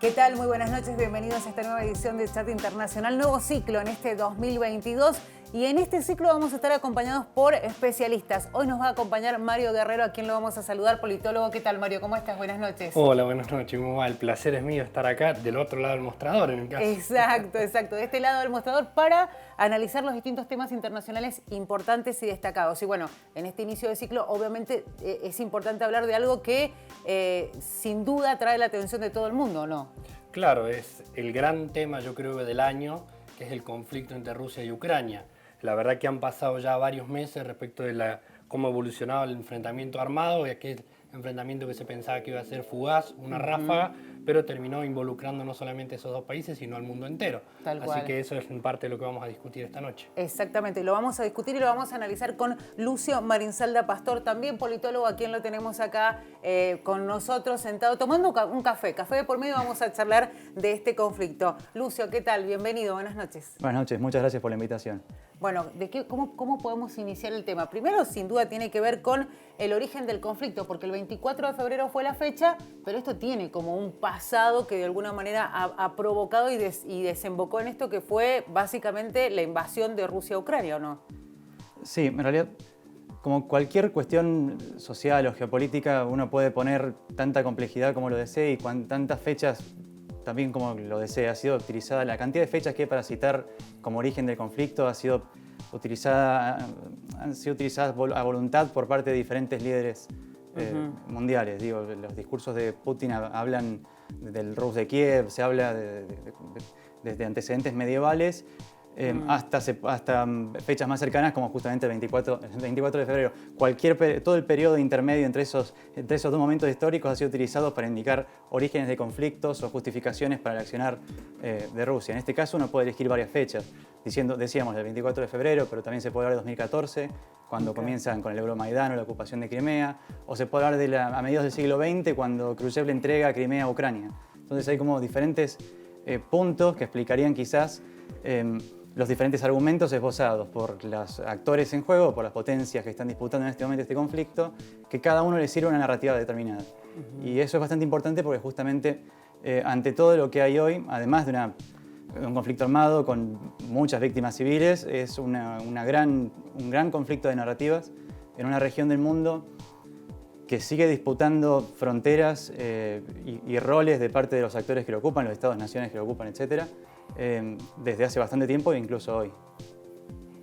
¿Qué tal? Muy buenas noches, bienvenidos a esta nueva edición de Chat Internacional, nuevo ciclo en este 2022. Y en este ciclo vamos a estar acompañados por especialistas. Hoy nos va a acompañar Mario Guerrero, a quien lo vamos a saludar, politólogo. ¿Qué tal, Mario? ¿Cómo estás? Buenas noches. Hola, buenas noches. ¿Cómo va? El placer es mío estar acá, del otro lado del mostrador, en el caso. Exacto. De este lado del mostrador para analizar los distintos temas internacionales importantes y destacados. Y bueno, en este inicio de ciclo, obviamente, es importante hablar de algo que sin duda atrae la atención de todo el mundo, ¿o no? Claro, es el gran tema, yo creo, del año, que es el conflicto entre Rusia y Ucrania. La verdad que han pasado ya varios meses respecto de cómo evolucionaba el enfrentamiento armado, y aquel enfrentamiento que se pensaba que iba a ser fugaz, una ráfaga, pero terminó involucrando no solamente esos dos países, sino al mundo entero. Tal cual. Así que eso es en parte lo que vamos a discutir esta noche. Exactamente, lo vamos a discutir y lo vamos a analizar con Lucio Marinsalda Pastor, también politólogo, a quien lo tenemos acá con nosotros sentado, tomando un café de por medio. Vamos a charlar de este conflicto. Lucio, ¿qué tal? Bienvenido, buenas noches. Buenas noches, muchas gracias por la invitación. Bueno, ¿cómo podemos iniciar el tema? Primero, sin duda, tiene que ver con el origen del conflicto, porque el 24 de febrero fue la fecha, pero esto tiene como un pasado que de alguna manera ha provocado y desembocó en esto que fue básicamente la invasión de Rusia a Ucrania, ¿o no? Sí, en realidad, como cualquier cuestión social o geopolítica, uno puede poner tanta complejidad como lo desee y tantas fechas también como lo desee. Ha sido utilizada, la cantidad de fechas que hay para citar como origen del conflicto han sido utilizadas a voluntad por parte de diferentes líderes mundiales. Digo, los discursos de Putin hablan del Rus de Kiev, se habla desde antecedentes medievales hasta fechas más cercanas, como justamente el 24 de febrero. Todo el periodo intermedio entre esos dos momentos históricos ha sido utilizado para indicar orígenes de conflictos o justificaciones para el accionar de Rusia. En este caso uno puede elegir varias fechas, decíamos el 24 de febrero, pero también se puede hablar de 2014, cuando comienzan con el Euromaidán o la ocupación de Crimea, o se puede hablar a mediados del siglo XX, cuando Khrushchev le entrega Crimea a Ucrania. Entonces hay como diferentes puntos que explicarían quizás los diferentes argumentos esbozados por los actores en juego, por las potencias que están disputando en este momento este conflicto, que cada uno le sirve una narrativa determinada. Y eso es bastante importante porque justamente ante todo lo que hay hoy, además de un conflicto armado con muchas víctimas civiles, es un gran conflicto de narrativas en una región del mundo que sigue disputando fronteras y roles de parte de los actores que lo ocupan, los estados-naciones que lo ocupan, etc., desde hace bastante tiempo e incluso hoy.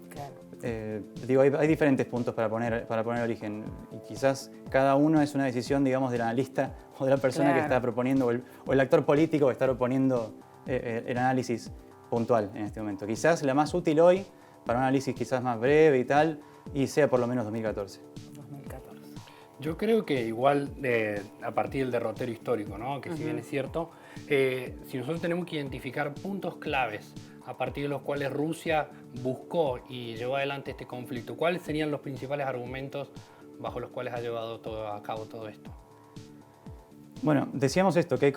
Claro. Hay diferentes puntos para poner origen, y quizás cada uno es una decisión, digamos, del analista o de la persona que está proponiendo, o el actor político que está proponiendo el análisis puntual en este momento. Quizás la más útil hoy, para un análisis quizás más breve y tal, y sea por lo menos 2014. Yo creo que igual a partir del derrotero histórico, ¿no? Que si bien es cierto, si nosotros tenemos que identificar puntos claves a partir de los cuales Rusia buscó y llevó adelante este conflicto, ¿cuáles serían los principales argumentos bajo los cuales ha llevado a cabo todo esto? Bueno, decíamos esto, que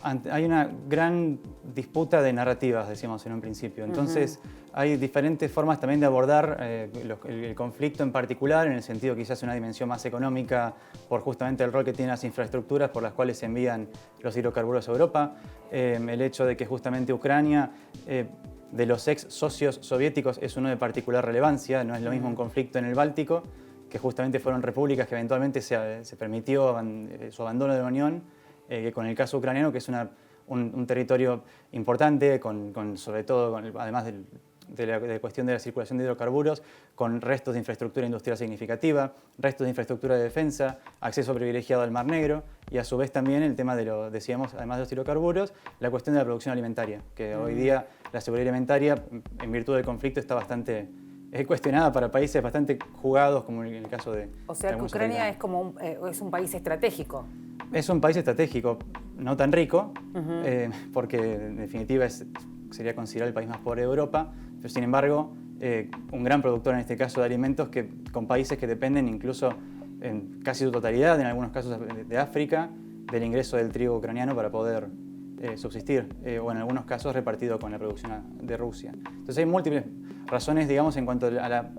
hay una gran disputa de narrativas, decíamos en un principio. Entonces, hay diferentes formas también de abordar el conflicto en particular, en el sentido quizás una dimensión más económica, por justamente el rol que tienen las infraestructuras por las cuales se envían los hidrocarburos a Europa. El hecho de que justamente Ucrania, de los ex socios soviéticos, es uno de particular relevancia. No es lo mismo un conflicto en el Báltico, que justamente fueron repúblicas que eventualmente se permitió su abandono de la Unión, que con el caso ucraniano, que es un territorio importante, sobre todo, además de la cuestión de la circulación de hidrocarburos, con restos de infraestructura industrial significativa, restos de infraestructura de defensa, acceso privilegiado al Mar Negro, y a su vez también el tema decíamos, además de los hidrocarburos, la cuestión de la producción alimentaria, que hoy día la seguridad alimentaria, en virtud del conflicto, está bastante cuestionada para países bastante jugados, como en el caso de... O sea que Ucrania es un país estratégico. Es un país estratégico, no tan rico, porque en definitiva sería considerado el país más pobre de Europa, pero sin embargo un gran productor en este caso de alimentos, con países que dependen incluso en casi su totalidad, en algunos casos de África, del ingreso del trigo ucraniano para poder subsistir, o en algunos casos repartido con la producción de Rusia. Entonces hay múltiples razones, digamos, en cuanto a la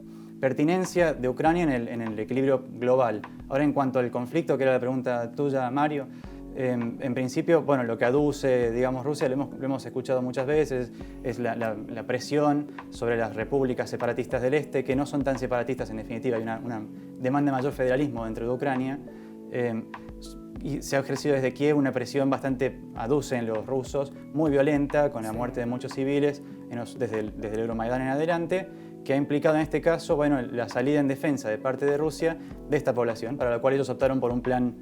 pertinencia de Ucrania en el equilibrio global. Ahora, en cuanto al conflicto, que era la pregunta tuya, Mario, En principio, bueno, lo que aduce, digamos, Rusia, lo hemos escuchado muchas veces, es la presión sobre las repúblicas separatistas del este, que no son tan separatistas en definitiva. Hay una demanda de mayor federalismo dentro de Ucrania. Y se ha ejercido desde Kiev una presión bastante, aducen los rusos, muy violenta, con la muerte de muchos civiles desde el Euromaidán en adelante, que ha implicado en este caso, bueno, la salida en defensa de parte de Rusia de esta población, para la cual ellos optaron por un plan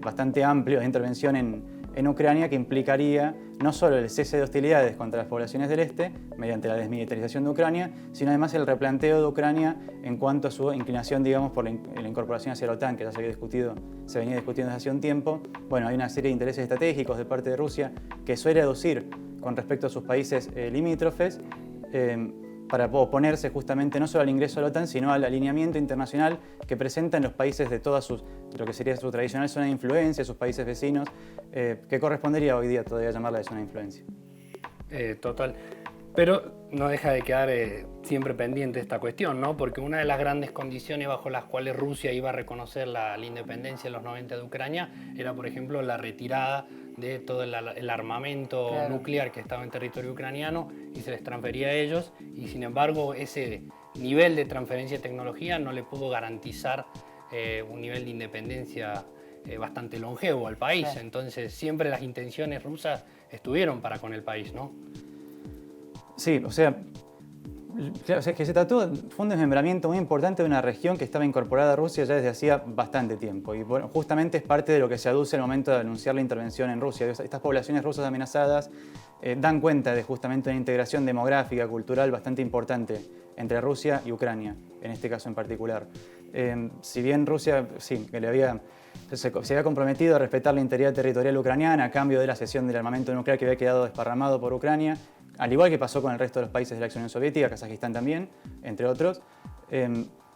bastante amplio de intervención en Ucrania, que implicaría no solo el cese de hostilidades contra las poblaciones del este, mediante la desmilitarización de Ucrania, sino además el replanteo de Ucrania en cuanto a su inclinación, digamos, por la incorporación hacia la OTAN, que ya se venía discutiendo desde hace un tiempo. Bueno, hay una serie de intereses estratégicos de parte de Rusia que suele aducir con respecto a sus países limítrofes, para oponerse justamente no solo al ingreso a la OTAN, sino al alineamiento internacional que presentan los países de lo que sería su tradicional zona de influencia, sus países vecinos, que correspondería hoy día todavía llamarla de zona de influencia. Total. Pero no deja de quedar siempre pendiente esta cuestión, ¿no? Porque una de las grandes condiciones bajo las cuales Rusia iba a reconocer la independencia en los 90 de Ucrania era, por ejemplo, la retirada de todo el armamento nuclear que estaba en territorio ucraniano y se les transfería a ellos. Y sin embargo, ese nivel de transferencia de tecnología no le pudo garantizar un nivel de independencia bastante longevo al país. Claro. Entonces, siempre las intenciones rusas estuvieron para con el país, ¿no? Sí, o sea, que se trató, fue un desmembramiento muy importante de una región que estaba incorporada a Rusia ya desde hacía bastante tiempo. Y bueno, justamente es parte de lo que se aduce al momento de anunciar la intervención en Rusia. Estas poblaciones rusas amenazadas dan cuenta de justamente una integración demográfica, cultural bastante importante entre Rusia y Ucrania, en este caso en particular. Si bien Rusia sí, se había comprometido a respetar la integridad territorial ucraniana a cambio de la cesión del armamento nuclear que había quedado desparramado por Ucrania, al igual que pasó con el resto de los países de la ex Unión Soviética, Kazajistán también, entre otros.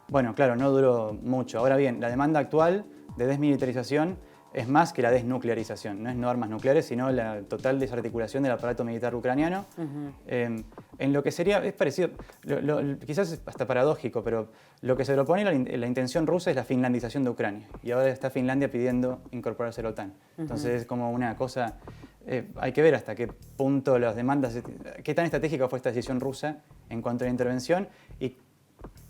Bueno, claro, no duró mucho. Ahora bien, la demanda actual de desmilitarización es más que la desnuclearización. No armas nucleares, sino la total desarticulación del aparato militar ucraniano. En lo que sería, es parecido, quizás es hasta paradójico, pero lo que se propone, la intención rusa es la finlandización de Ucrania. Y ahora está Finlandia pidiendo incorporarse a la OTAN. Entonces es como una cosa... hay que ver hasta qué punto las demandas, qué tan estratégica fue esta decisión rusa en cuanto a la intervención y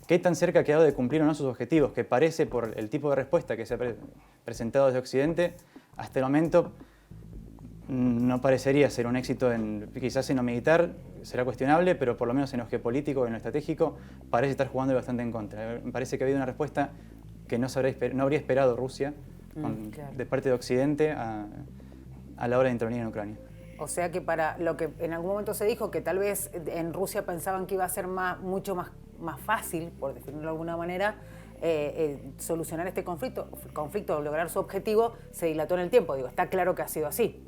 qué tan cerca ha quedado de cumplir o no sus objetivos, que parece, por el tipo de respuesta que se ha presentado desde Occidente, hasta el momento no parecería ser un éxito, quizás en lo militar será cuestionable, pero por lo menos en lo geopolítico, en lo estratégico, parece estar jugando bastante en contra. Me parece que ha habido una respuesta que no habría esperado Rusia de parte de Occidente a la hora de intervenir en Ucrania. O sea que para lo que en algún momento se dijo, que tal vez en Rusia pensaban que iba a ser mucho más fácil, por definirlo de alguna manera, solucionar este conflicto, lograr su objetivo, se dilató en el tiempo. Digo, está claro que ha sido así.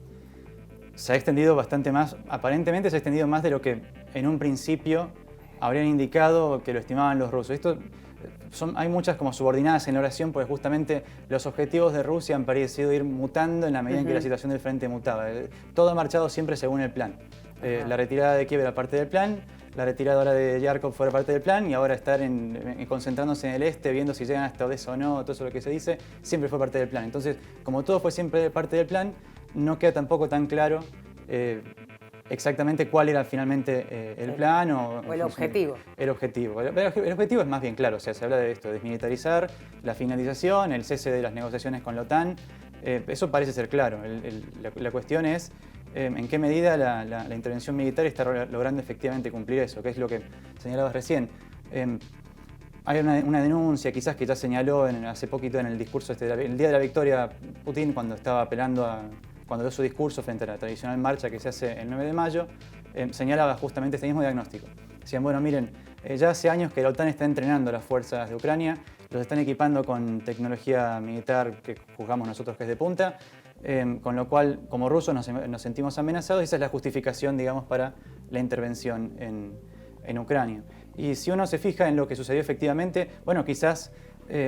Se ha extendido bastante más, aparentemente se ha extendido más de lo que en un principio habrían indicado que lo estimaban los rusos. Hay muchas como subordinadas en la oración, porque justamente los objetivos de Rusia han parecido ir mutando en la medida en que la situación del frente mutaba. Todo ha marchado siempre según el plan. La retirada de Kiev era parte del plan, la retirada ahora de Yarkov fue parte del plan, y ahora estar concentrándose en el este, viendo si llegan hasta Odessa o no, todo eso lo que se dice, siempre fue parte del plan. Entonces, como todo fue siempre parte del plan, no queda tampoco tan claro exactamente cuál era finalmente el plan o el objetivo. El objetivo. El objetivo es más bien claro, o sea, se habla de esto, desmilitarizar, la finalización, el cese de las negociaciones con la OTAN, eso parece ser claro. La cuestión es en qué medida la intervención militar está logrando efectivamente cumplir eso, que es lo que señalabas recién. Hay una denuncia quizás que ya señaló hace poquito en el discurso, el día de la victoria, Putin, cuando estaba apelando cuando dio su discurso frente a la tradicional marcha que se hace el 9 de mayo, señalaba justamente este mismo diagnóstico. Decían, bueno, miren, ya hace años que la OTAN está entrenando a las fuerzas de Ucrania, los están equipando con tecnología militar que juzgamos nosotros que es de punta, con lo cual, como rusos, nos sentimos amenazados, y esa es la justificación, digamos, para la intervención en Ucrania. Y si uno se fija en lo que sucedió efectivamente, bueno, quizás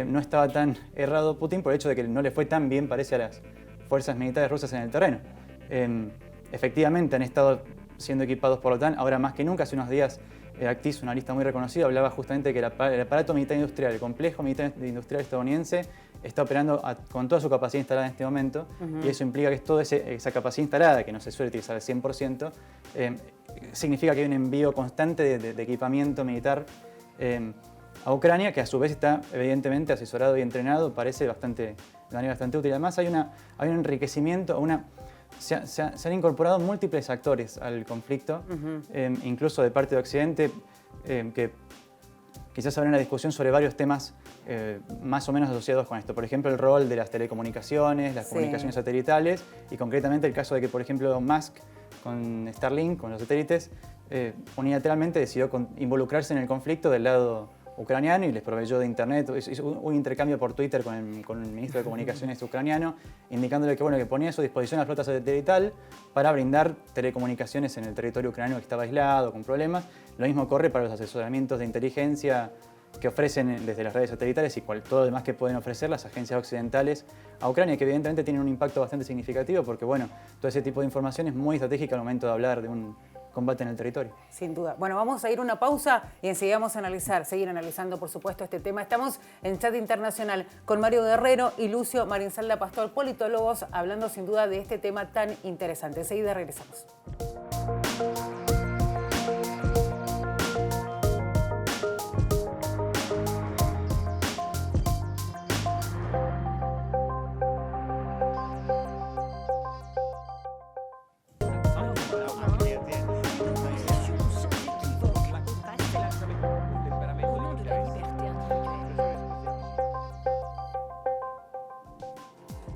no estaba tan errado Putin por el hecho de que no le fue tan bien, parece, a las fuerzas militares rusas en el terreno. Efectivamente han estado siendo equipados por la OTAN, ahora más que nunca. Hace unos días Actis, una lista muy reconocida, hablaba justamente que el aparato militar industrial, el complejo militar industrial estadounidense está operando con toda su capacidad instalada en este momento, y eso implica que toda esa capacidad instalada, que no se suele utilizar al 100%, significa que hay un envío constante de equipamiento militar a Ucrania, que a su vez está evidentemente asesorado y entrenado, parece de manera bastante útil. Además hay un enriquecimiento, se han incorporado múltiples actores al conflicto, incluso de parte de Occidente, que quizás habrá una discusión sobre varios temas más o menos asociados con esto. Por ejemplo, el rol de las telecomunicaciones, las comunicaciones satelitales, y concretamente el caso de que, por ejemplo, Musk con Starlink, con los satélites, unilateralmente decidió involucrarse en el conflicto del lado ucraniano y les proveyó de internet. Hizo un intercambio por Twitter con el ministro de Comunicaciones ucraniano, indicándole que ponía a su disposición la flota satelital para brindar telecomunicaciones en el territorio ucraniano que estaba aislado, con problemas. Lo mismo ocurre para los asesoramientos de inteligencia que ofrecen desde las redes satelitales y todo lo demás que pueden ofrecer las agencias occidentales a Ucrania, que evidentemente tienen un impacto bastante significativo porque, todo ese tipo de información es muy estratégica al momento de hablar de un combate en el territorio. Sin duda. Bueno, vamos a ir a una pausa y enseguida vamos a seguir analizando, por supuesto, este tema. Estamos en Chat Internacional con Mario Guerrero y Lucio Marinsalda Pastor, politólogos, hablando sin duda de este tema tan interesante. Enseguida regresamos.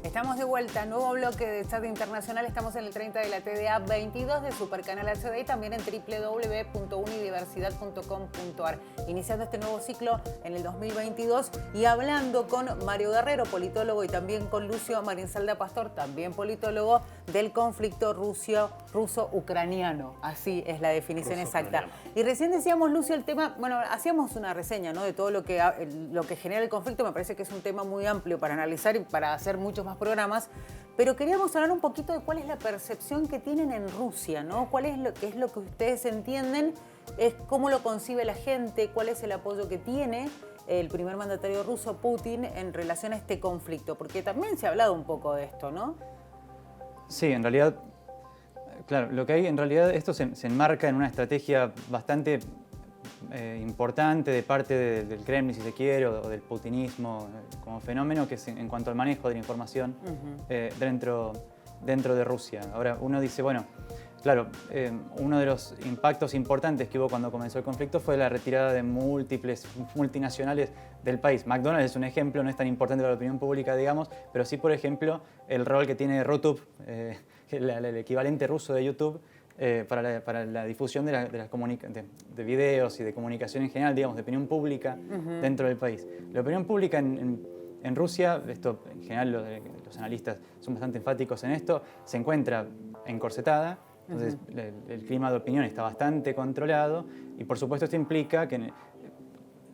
Estamos de vuelta, nuevo bloque de Chat Internacional. Estamos en el 30 de la TDA 22 de Supercanal HD y también en www.unidiversidad.com.ar. Iniciando este nuevo ciclo en el 2022 y hablando con Mario Guerrero, politólogo, y también con Lucio Marinsalda Pastor, también politólogo, del conflicto ruso-ucraniano. Así es la definición exacta. Y recién decíamos, Lucio, el tema, hacíamos una reseña, ¿no?, de todo lo que genera el conflicto. Me parece que es un tema muy amplio para analizar y para hacer muchos más programas, pero queríamos hablar un poquito de cuál es la percepción que tienen en Rusia, ¿no? ¿Cuál es lo que ustedes entienden? Es cómo lo concibe la gente, cuál es el apoyo que tiene el primer mandatario ruso, Putin, en relación a este conflicto, porque también se ha hablado un poco de esto, ¿no? Sí, en realidad, claro, lo que hay en realidad, esto se enmarca en una estrategia bastante importante de parte del Kremlin, si se quiere, o del putinismo como fenómeno, que es en cuanto al manejo de la información dentro de Rusia. Ahora, uno dice, claro, uno de los impactos importantes que hubo cuando comenzó el conflicto fue la retirada de múltiples multinacionales del país. McDonald's es un ejemplo, no es tan importante para la opinión pública, digamos, pero sí, por ejemplo, el rol que tiene Rutube, el equivalente ruso de YouTube, para la difusión de videos y de comunicación en general, digamos, de opinión pública dentro del país. La opinión pública en Rusia, esto en general los analistas son bastante enfáticos en esto, se encuentra encorsetada. Entonces, el clima de opinión está bastante controlado y, por supuesto, esto implica que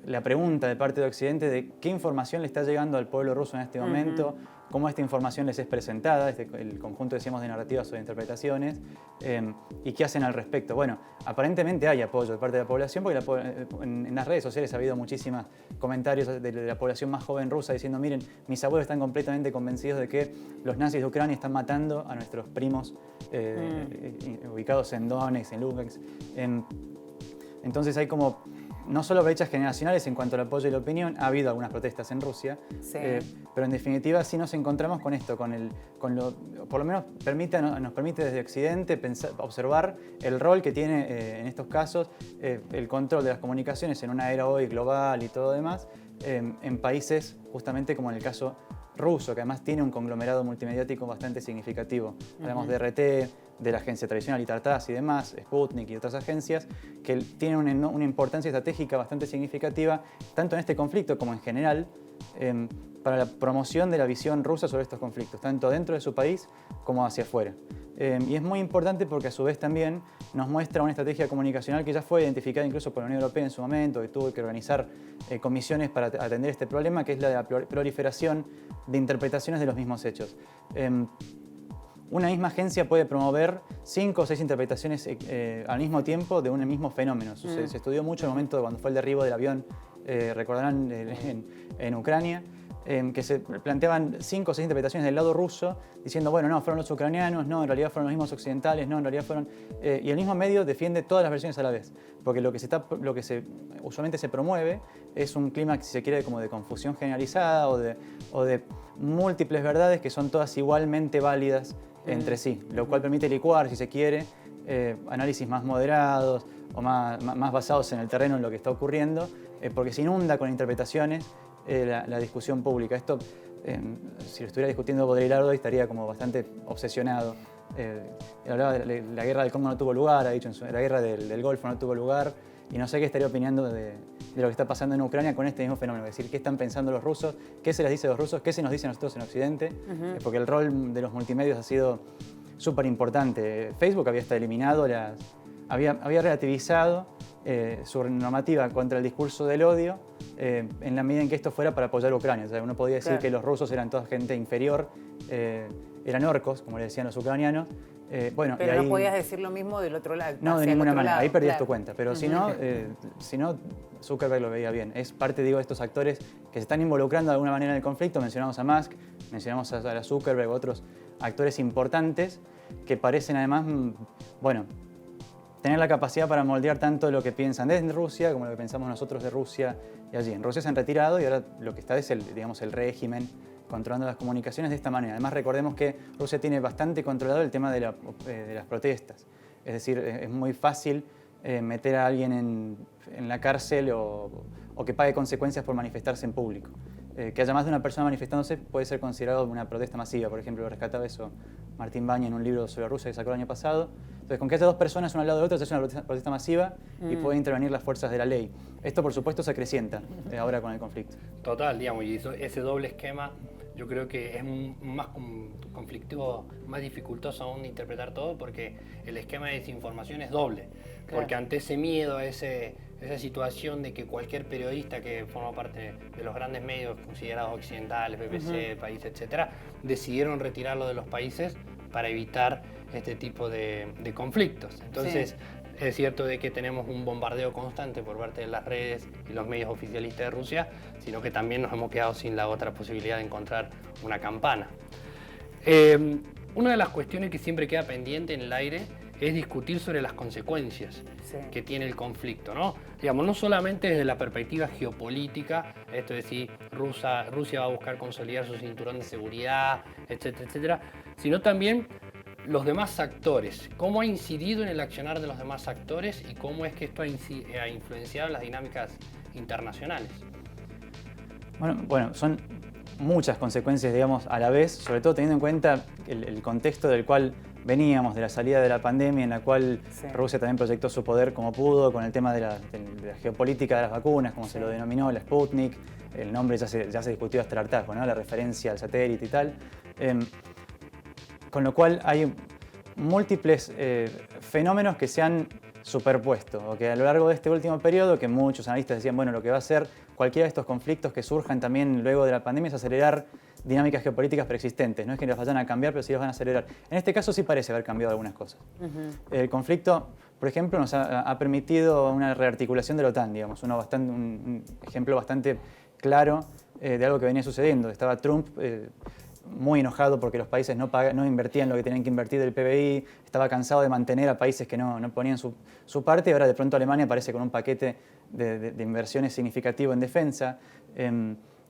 la pregunta de parte de Occidente de qué información le está llegando al pueblo ruso en este momento, cómo esta información les es presentada, el conjunto, decíamos, de narrativas o de interpretaciones, y qué hacen al respecto. Bueno, aparentemente hay apoyo de parte de la población, porque en las redes sociales ha habido muchísimos comentarios de la población más joven rusa diciendo, miren, mis abuelos están completamente convencidos de que los nazis de Ucrania están matando a nuestros primos ubicados en Donetsk, en Lugansk. Entonces hay como no solo brechas generacionales en cuanto al apoyo y la opinión, ha habido algunas protestas en Rusia, pero en definitiva sí nos encontramos con esto, por lo menos nos permite desde Occidente observar el rol que tiene en estos casos el control de las comunicaciones en una era hoy global y todo demás, en países justamente como en el caso ruso, que además tiene un conglomerado multimediático bastante significativo. Hablamos de RT, de la agencia tradicional Itartaz y demás, Sputnik y otras agencias, que tienen una importancia estratégica bastante significativa, tanto en este conflicto como en general, para la promoción de la visión rusa sobre estos conflictos, tanto dentro de su país como hacia afuera. Y es muy importante porque a su vez también nos muestra una estrategia comunicacional que ya fue identificada incluso por la Unión Europea en su momento, que tuvo que organizar comisiones para atender este problema, que es la de la proliferación de interpretaciones de los mismos hechos. Una misma agencia puede promover 5 o 6 interpretaciones al mismo tiempo de un mismo fenómeno. Se estudió mucho en el momento de cuando fue el derribo del avión, recordarán, en Ucrania. que se planteaban 5 o 6 interpretaciones del lado ruso, diciendo, bueno, no, fueron los ucranianos, no, en realidad fueron los mismos occidentales, no, en realidad fueron... y el mismo medio defiende todas las versiones a la vez, porque lo que usualmente se promueve es un clima, si se quiere, como de confusión generalizada o de múltiples verdades que son todas igualmente válidas entre sí, lo cual permite licuar, si se quiere, análisis más moderados o más basados en el terreno en lo que está ocurriendo, porque se inunda con interpretaciones la discusión pública. Esto, si lo estuviera discutiendo Baudrillard hoy, estaría como bastante obsesionado. Él hablaba de la guerra del Congo no tuvo lugar, ha dicho la guerra del Golfo no tuvo lugar, y no sé qué estaría opinando de lo que está pasando en Ucrania con este mismo fenómeno. Es decir, qué están pensando los rusos, qué se les dice a los rusos, qué se nos dice a nosotros en Occidente, porque el rol de los multimedios ha sido súper importante. Facebook había hasta eliminado había relativizado su normativa contra el discurso del odio en la medida en que esto fuera para apoyar a Ucrania. O sea, uno podía decir que los rusos eran toda gente inferior, eran orcos, como le decían los ucranianos. Bueno, pero y ahí, no podías decir lo mismo del otro lado. no, de ninguna manera. Lado, ahí perdías tu cuenta. Pero si no, Zuckerberg lo veía bien. Es parte, digo, de estos actores que se están involucrando de alguna manera en el conflicto. Mencionamos a Musk, mencionamos a Zuckerberg, otros actores importantes que parecen además, bueno, tener la capacidad para moldear tanto lo que piensan desde Rusia como lo que pensamos nosotros de Rusia y allí. En Rusia se han retirado y ahora lo que está es el régimen controlando las comunicaciones de esta manera. Además, recordemos que Rusia tiene bastante controlado el tema de las protestas. Es decir, es muy fácil meter a alguien en la cárcel o que pague consecuencias por manifestarse en público. Que haya más de una persona manifestándose puede ser considerado una protesta masiva. Por ejemplo, lo rescataba eso Martín Baña en un libro sobre Rusia que sacó el año pasado. Entonces, con que haya 2 personas una al lado de otra, se hace una protesta masiva y pueden intervenir las fuerzas de la ley. Esto, por supuesto, se acrecienta ahora con el conflicto. Total, digamos, y ese doble esquema yo creo que es más conflictivo, más dificultoso aún de interpretar todo, porque el esquema de desinformación es doble. Claro. Porque ante ese miedo, esa situación de que cualquier periodista que forma parte de los grandes medios considerados occidentales, BBC, País, etcétera, decidieron retirarlo de los países para evitar este tipo de conflictos. Entonces, es cierto de que tenemos un bombardeo constante por parte de las redes y los medios oficialistas de Rusia, sino que también nos hemos quedado sin la otra posibilidad de encontrar una campana. Una de las cuestiones que siempre queda pendiente en el aire es discutir sobre las consecuencias que tiene el conflicto, ¿no? Digamos, no solamente desde la perspectiva geopolítica, esto es decir, Rusia va a buscar consolidar su cinturón de seguridad, etcétera, etcétera, sino también los demás actores. ¿Cómo ha incidido en el accionar de los demás actores y cómo es que esto ha influenciado las dinámicas internacionales? Bueno, son muchas consecuencias, digamos, a la vez, sobre todo teniendo en cuenta el contexto del cual veníamos, de la salida de la pandemia, en la cual Rusia también proyectó su poder como pudo, con el tema de la geopolítica de las vacunas, como se lo denominó, la Sputnik, el nombre ya se discutió hasta el hartazgo, ¿no? La referencia al satélite y tal. Con lo cual hay múltiples fenómenos que se han superpuesto, o que a lo largo de este último periodo, que muchos analistas decían, bueno, lo que va a hacer cualquiera de estos conflictos que surjan también luego de la pandemia es acelerar dinámicas geopolíticas preexistentes. No es que las vayan a cambiar, pero sí las van a acelerar. En este caso sí parece haber cambiado algunas cosas. El conflicto, por ejemplo, nos ha permitido una rearticulación de la OTAN, digamos, un ejemplo bastante claro de algo que venía sucediendo. Estaba Trump muy enojado porque los países no invertían lo que tenían que invertir del PBI, estaba cansado de mantener a países que no ponían su parte, y ahora de pronto Alemania aparece con un paquete de inversiones significativo en defensa.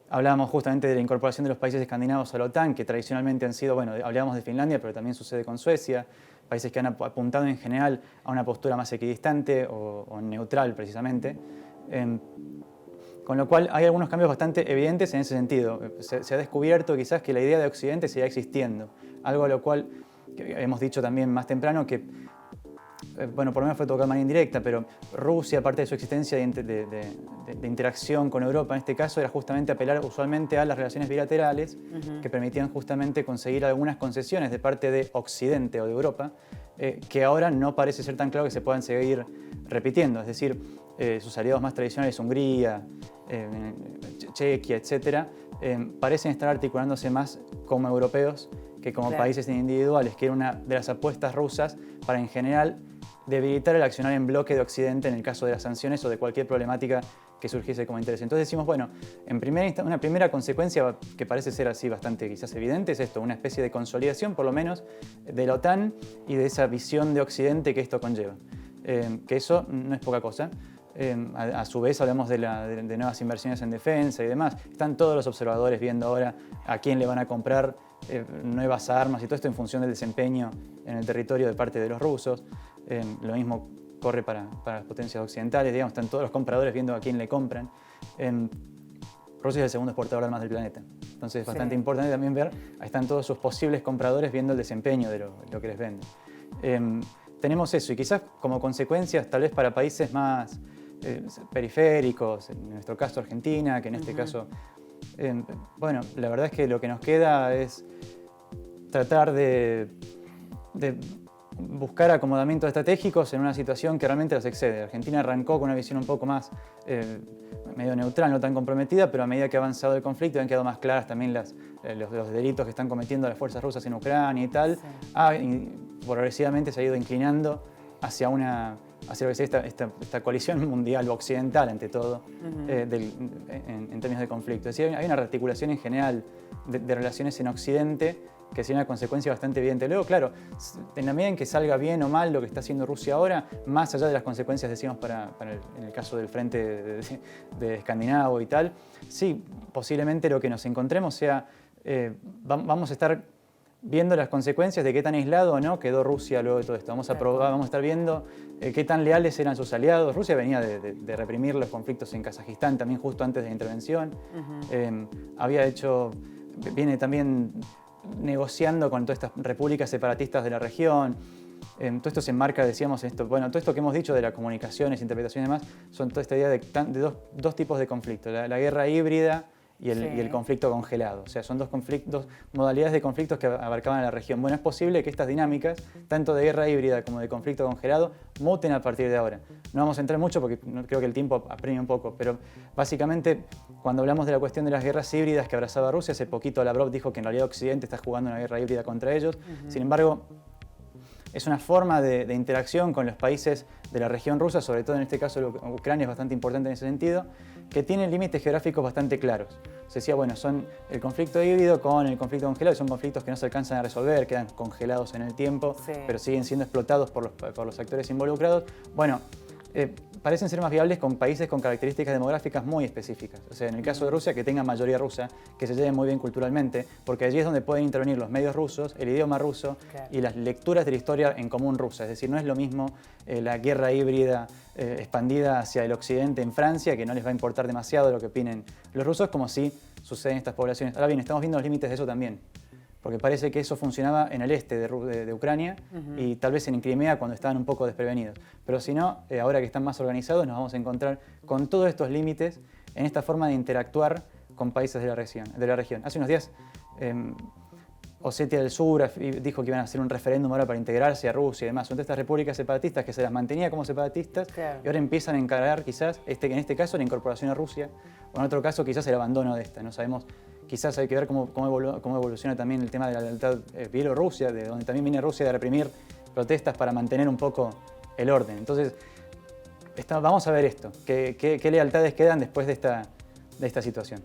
Hablábamos justamente de la incorporación de los países escandinavos a la OTAN, que tradicionalmente han sido, bueno, hablábamos de Finlandia, pero también sucede con Suecia, países que han apuntado en general a una postura más equidistante o neutral precisamente. Con lo cual hay algunos cambios bastante evidentes en ese sentido. Se ha descubierto quizás que la idea de Occidente siga existiendo, algo a lo cual hemos dicho también más temprano que, bueno, por lo menos fue tocado de manera indirecta, pero Rusia, parte de su existencia de interacción con Europa en este caso, era justamente apelar usualmente a las relaciones bilaterales que permitían justamente conseguir algunas concesiones de parte de Occidente o de Europa, que ahora no parece ser tan claro que se puedan seguir repitiendo. Es decir, sus aliados más tradicionales, Hungría, Chequia, etc., parecen estar articulándose más como europeos que como países individuales, que era una de las apuestas rusas para en general debilitar el accionar en bloque de Occidente en el caso de las sanciones o de cualquier problemática que surgiese como interés. Entonces decimos, bueno, una primera consecuencia que parece ser así bastante quizás evidente es esto, una especie de consolidación por lo menos de la OTAN y de esa visión de Occidente que esto conlleva. Que eso no es poca cosa. A su vez hablamos de nuevas inversiones en defensa y demás. Están todos los observadores viendo ahora a quién le van a comprar nuevas armas y todo esto en función del desempeño en el territorio de parte de los rusos. Lo mismo corre para las potencias occidentales, digamos, están todos los compradores viendo a quién le compran. Rusia es el segundo exportador de armas del planeta. Entonces es bastante importante también ver, ahí están todos sus posibles compradores viendo el desempeño de lo que les venden. Tenemos eso y quizás como consecuencias tal vez para países más periféricos, en nuestro caso Argentina, que en este caso, bueno, la verdad es que lo que nos queda es tratar de buscar acomodamientos estratégicos en una situación que realmente los excede. Argentina arrancó con una visión un poco más medio neutral, no tan comprometida, pero a medida que ha avanzado el conflicto han quedado más claras también los delitos que están cometiendo las fuerzas rusas en Ucrania y tal. Y progresivamente se ha ido inclinando hacia lo que sería esta coalición mundial o occidental, ante todo, en términos de conflicto. Es decir, hay una rearticulación en general de relaciones en Occidente que sería una consecuencia bastante evidente. Luego, claro, en la medida en que salga bien o mal lo que está haciendo Rusia ahora, más allá de las consecuencias, decimos, en el caso del frente de Escandinavo y tal, sí, posiblemente lo que nos encontremos sea, vamos a estar viendo las consecuencias de qué tan aislado o no quedó Rusia luego de todo esto. Vamos a estar viendo qué tan leales eran sus aliados. Rusia venía de reprimir los conflictos en Kazajistán también justo antes de la intervención. Viene también negociando con todas estas repúblicas separatistas de la región. Todo esto se enmarca, decíamos, todo esto que hemos dicho de las comunicaciones, interpretaciones y demás, son toda esta idea de dos tipos de conflictos, la guerra híbrida y el conflicto congelado. O sea, son dos modalidades de conflictos que abarcaban a la región. Bueno, es posible que estas dinámicas, tanto de guerra híbrida como de conflicto congelado, muten a partir de ahora. No vamos a entrar mucho porque creo que el tiempo apremia un poco, pero básicamente cuando hablamos de la cuestión de las guerras híbridas que abrazaba Rusia, hace poquito Lavrov dijo que en realidad Occidente está jugando una guerra híbrida contra ellos. Sin embargo, es una forma de interacción con los países de la región rusa, sobre todo en este caso Ucrania es bastante importante en ese sentido, que tienen límites geográficos bastante claros. Se decía, bueno, son el conflicto híbrido con el conflicto congelado, y son conflictos que no se alcanzan a resolver, quedan congelados en el tiempo, pero siguen siendo explotados por los actores involucrados. Bueno, parecen ser más viables con países con características demográficas muy específicas. O sea, en el caso de Rusia, que tengan mayoría rusa, que se lleven muy bien culturalmente, porque allí es donde pueden intervenir los medios rusos, el idioma ruso y las lecturas de la historia en común rusa. Es decir, no es lo mismo la guerra híbrida expandida hacia el occidente en Francia, que no les va a importar demasiado lo que opinen los rusos, como si sucede en estas poblaciones. Ahora bien, estamos viendo los límites de eso también, porque parece que eso funcionaba en el este de Ucrania y tal vez en Crimea cuando estaban un poco desprevenidos. Pero si no, ahora que están más organizados, nos vamos a encontrar con todos estos límites en esta forma de interactuar con países de la región. Hace unos días, Osetia del Sur dijo que iban a hacer un referéndum ahora para integrarse a Rusia y demás. Son de estas repúblicas separatistas que se las mantenía como separatistas y ahora empiezan a encarar quizás, en este caso, la incorporación a Rusia, o en otro caso quizás el abandono de esta. No sabemos. Quizás hay que ver cómo evoluciona también el tema de la lealtad Bielorrusia, de donde también viene Rusia de reprimir protestas para mantener un poco el orden. Entonces, vamos a ver esto, qué lealtades quedan después de esta situación.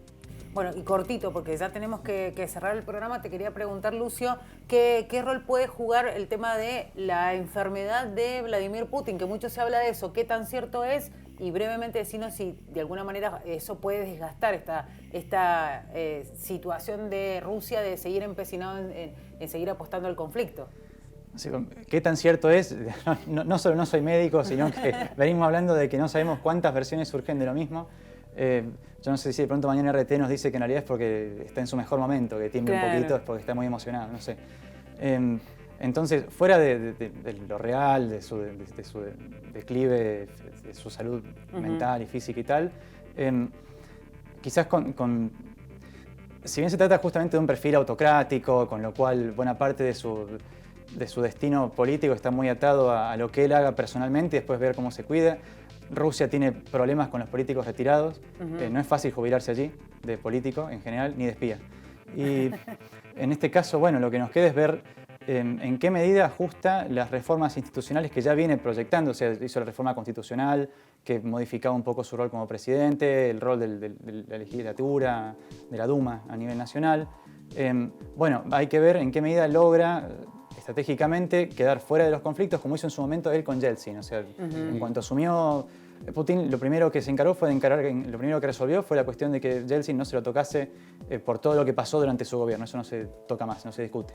Bueno, y cortito, porque ya tenemos que cerrar el programa, te quería preguntar, Lucio, ¿qué rol puede jugar el tema de la enfermedad de Vladimir Putin? Que mucho se habla de eso, ¿qué tan cierto es? Y brevemente decirnos si de alguna manera eso puede desgastar esta situación de Rusia de seguir empecinado en seguir apostando al conflicto. ¿Qué tan cierto es? No solo no soy médico, sino que venimos hablando de que no sabemos cuántas versiones surgen de lo mismo. Yo no sé si de pronto mañana RT nos dice que en realidad es porque está en su mejor momento, que tiembla un poquito, es porque está muy emocionado, no sé. Entonces, fuera de lo real, de su declive, de su salud mental y física y tal, quizás si bien se trata justamente de un perfil autocrático, con lo cual buena parte de su destino político está muy atado a lo que él haga personalmente y después ver cómo se cuida. Rusia tiene problemas con los políticos retirados, no es fácil jubilarse allí de político en general, ni de espía. Y en este caso, bueno, lo que nos queda es ver en qué medida ajusta las reformas institucionales que ya viene proyectando. O sea, hizo la reforma constitucional que modificaba un poco su rol como presidente, el rol de la legislatura, de la Duma a nivel nacional. Bueno, hay que ver en qué medida logra estratégicamente quedar fuera de los conflictos, como hizo en su momento él con Yeltsin. O sea, en cuanto asumió Putin, lo primero que se encargó fue lo primero que resolvió fue la cuestión de que Yeltsin no se lo tocase por todo lo que pasó durante su gobierno. Eso no se toca más, no se discute.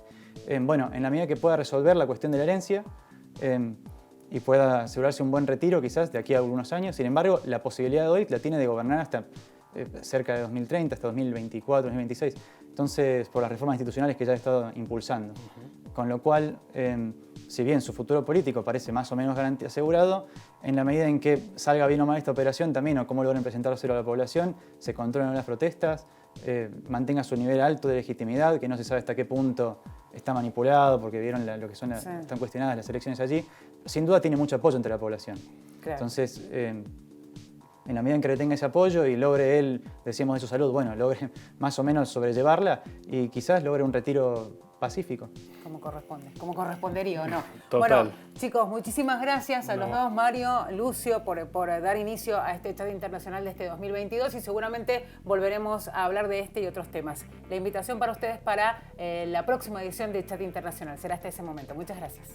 Bueno, en la medida que pueda resolver la cuestión de la herencia y pueda asegurarse un buen retiro quizás de aquí a algunos años, sin embargo, la posibilidad de hoy la tiene de gobernar hasta cerca de 2030, hasta 2024, 2026. Entonces, por las reformas institucionales que ya ha estado impulsando. Con lo cual, si bien su futuro político parece más o menos asegurado, en la medida en que salga bien o mal esta operación también, o cómo logren presentárselo a la población, se controlen las protestas, mantenga su nivel alto de legitimidad, que no se sabe hasta qué punto está manipulado, porque vieron lo que son están cuestionadas las elecciones allí, sin duda tiene mucho apoyo entre la población. Claro. Entonces, en la medida en que retenga ese apoyo y logre él, decíamos de su salud, bueno, logre más o menos sobrellevarla y quizás logre un retiro pacífico. Como corresponde, como correspondería o no. Total. Bueno, chicos, muchísimas gracias a los dos, Mario, Lucio, por dar inicio a este chat internacional de este 2022 y seguramente volveremos a hablar de este y otros temas. La invitación para ustedes para la próxima edición de Chat Internacional será hasta ese momento. Muchas gracias.